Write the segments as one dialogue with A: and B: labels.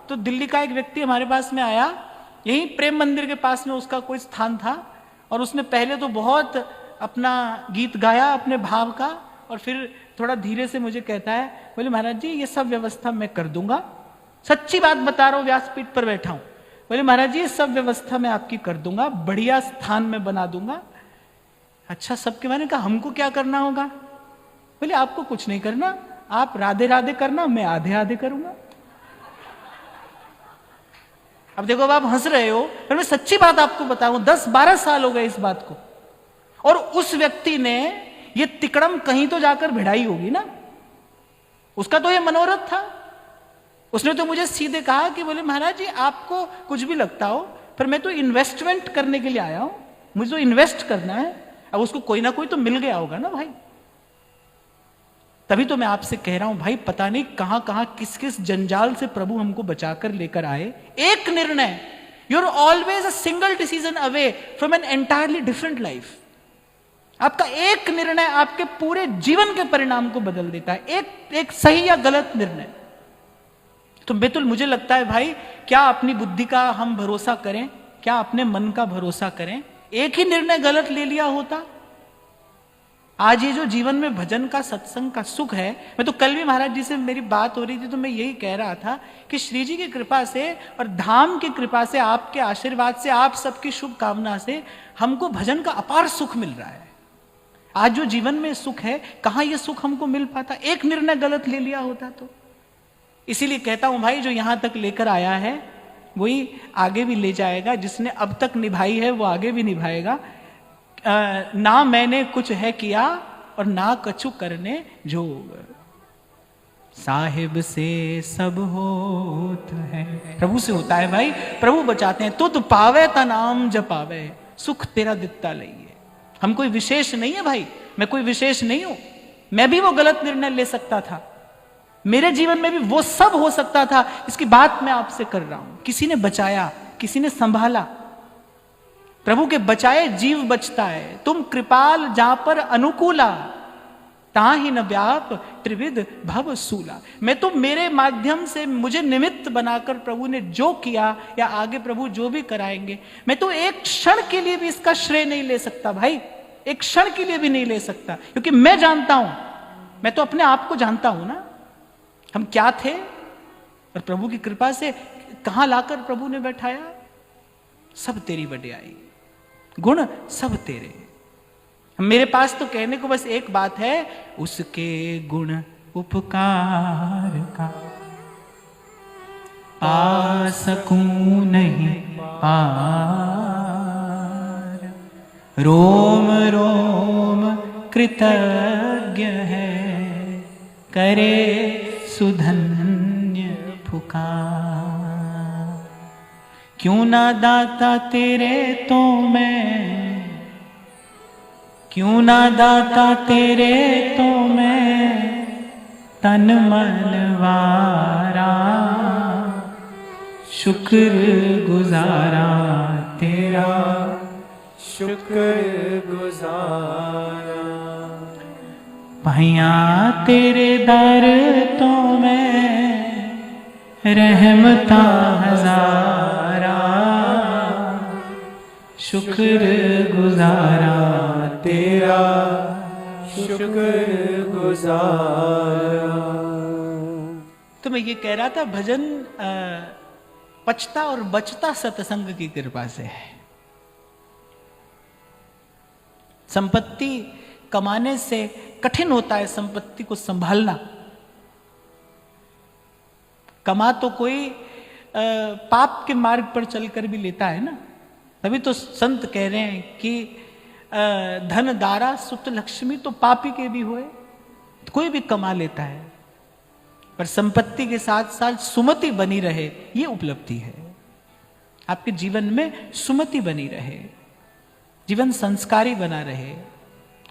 A: तो दिल्ली का एक व्यक्ति हमारे पास में आया, यहीं प्रेम मंदिर के पास में उसका कोई स्थान था, और उसने पहले तो बहुत अपना गीत गाया अपने भाव का, और फिर थोड़ा धीरे से मुझे कहता है, बोले महाराज जी ये सब व्यवस्था मैं कर दूंगा, सच्ची बात बता रहा हूं, व्यासपीठ पर बैठा हूं। बोले महाराज जी ये सब व्यवस्था मैं आपकी कर दूंगा, बढ़िया स्थान में बना दूंगा। अच्छा, सबके मैंने कहा हमको क्या करना होगा? बोले आपको कुछ नहीं करना, आप राधे राधे करना, मैं आधे आधे करूंगा। अब देखो अब आप हंस रहे हो, पर मैं सच्ची बात आपको बताऊं, 10-12 साल हो गए इस बात को, और उस व्यक्ति ने ये तिकड़म कहीं तो जाकर भिड़ाई होगी ना, उसका तो ये मनोरथ था। उसने तो मुझे सीधे कहा कि बोले महाराज जी आपको कुछ भी लगता हो, पर मैं तो इन्वेस्टमेंट करने के लिए आया हूं, मुझे तो इन्वेस्ट करना है। अब उसको कोई ना कोई तो मिल गया होगा ना भाई। तभी तो मैं आपसे कह रहा हूं भाई, पता नहीं कहां कहां किस किस जंजाल से प्रभु हमको बचाकर लेकर आए। एक निर्णय, you are always a single decision away from an entirely different life. आपका एक निर्णय आपके पूरे जीवन के परिणाम को बदल देता है, एक सही या गलत निर्णय। तो बेतुल मुझे लगता है भाई, क्या अपनी बुद्धि का हम भरोसा करें, क्या अपने मन का भरोसा करें? एक ही निर्णय गलत ले लिया होता। आज ये जो जीवन में भजन का, सत्संग का सुख है, मैं तो कल भी महाराज जी से मेरी बात हो रही थी, तो मैं यही कह रहा था कि श्री जी की कृपा से और धाम की कृपा से, आपके आशीर्वाद से, आप सबकी शुभकामना से हमको भजन का अपार सुख मिल रहा है। आज जो जीवन में सुख है, कहां यह सुख हमको मिल पाता? एक निर्णय गलत ले लिया होता तो। इसीलिए कहता हूं भाई, जो यहां तक लेकर आया है वही आगे भी ले जाएगा, जिसने अब तक निभाई है वो आगे भी निभाएगा। ना मैंने कुछ है किया और ना कछु करने जोग, साहिब से सब होत है। प्रभु से होता है भाई, प्रभु बचाते हैं। तो पावे ता नाम जपावे, सुख तेरा दित्ता लइए। हम कोई विशेष नहीं है भाई, मैं कोई विशेष नहीं हूं। मैं भी वो गलत निर्णय ले सकता था, मेरे जीवन में भी वो सब हो सकता था। इसकी बात मैं आपसे कर रहा हूं। किसी ने बचाया, किसी ने संभाला। प्रभु के बचाए जीव बचता है। तुम कृपाल जहां पर अनुकूला, तां ही न व्याप त्रिविध भव सूला। मैं तो मेरे माध्यम से, मुझे निमित्त बनाकर प्रभु ने जो किया, या आगे प्रभु जो भी कराएंगे, मैं तो एक क्षण के लिए भी इसका श्रेय नहीं ले सकता भाई, एक क्षण के लिए भी नहीं ले सकता। क्योंकि मैं जानता हूं, मैं तो अपने आप को जानता हूं ना, हम क्या थे, और प्रभु की कृपा से कहां लाकर प्रभु ने बैठाया। सब तेरी बड़ाई, गुण सब तेरे। मेरे पास तो कहने को बस एक बात है, उसके गुण उपकार का पा सकूं नहीं पार। रोम रोम कृतज्ञ है, करे सुधन्य पुकार। क्यों ना दाता तेरे तो मैं, क्यों ना दाता तेरे तो मैं तन मन वारा। शुक्र गुजारा तेरा,
B: शुक्र गुजारा।
A: भैया तेरे दर तो मैं रहमता हजारा। शुक्र गुजारा
B: तेरा, शुक्र गुजारा।
A: तो मैं ये कह रहा था, भजन पचता और बचता सत्संग की कृपा से है। संपत्ति कमाने से कठिन होता है संपत्ति को संभालना। कमा तो कोई पाप के मार्ग पर चलकर भी लेता है ना। तभी तो संत कह रहे हैं कि धन दारा सुत लक्ष्मी तो पापी के भी हुए। कोई भी कमा लेता है, पर संपत्ति के साथ साथ सुमति बनी रहे, ये उपलब्धि है। आपके जीवन में सुमति बनी रहे, जीवन संस्कारी बना रहे।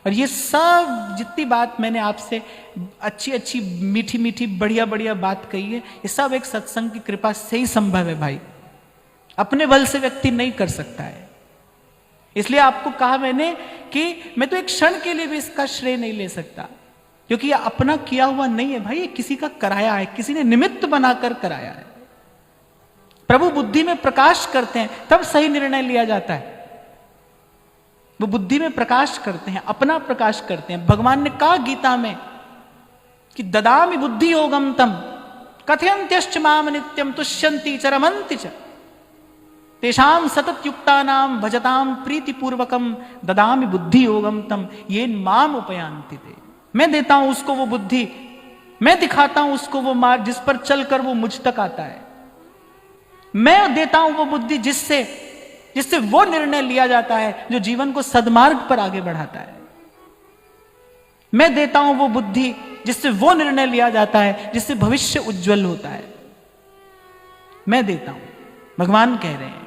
A: और ये सब जितनी बात मैंने आपसे अच्छी अच्छी मीठी मीठी बढ़िया बढ़िया बात कही है, ये सब एक सत्संग की कृपा से ही संभव है भाई। अपने बल से व्यक्ति नहीं कर सकता है। इसलिए आपको कहा मैंने कि मैं तो एक क्षण के लिए भी इसका श्रेय नहीं ले सकता, क्योंकि ये अपना किया हुआ नहीं है भाई, ये किसी का कराया है, किसी ने निमित्त बनाकर कराया है। प्रभु बुद्धि में प्रकाश करते हैं, तब सही निर्णय लिया जाता है। वो बुद्धि में प्रकाश करते हैं, अपना प्रकाश करते हैं। भगवान ने कहा गीता में कि ददामि बुद्धि योगम तम कथयन्त्यश्च माम नित्यम तुष्यन्ति च रमन्ति च तेषाम सतत युक्तानाम भजताम प्रीतिपूर्वकम ददामि बुद्धि योगम तम ये माम उपयान्ति ते। मैं देता हूं उसको वो बुद्धि, मैं दिखाता हूं उसको वो मार्ग जिस पर चलकर वो मुझ तक आता है। मैं देता हूं वो बुद्धि जिससे वो निर्णय लिया जाता है जो जीवन को सद्मार्ग पर आगे बढ़ाता है। मैं देता हूं वो बुद्धि जिससे वो निर्णय लिया जाता है जिससे भविष्य उज्जवल होता है। मैं देता हूं, भगवान कह रहे हैं।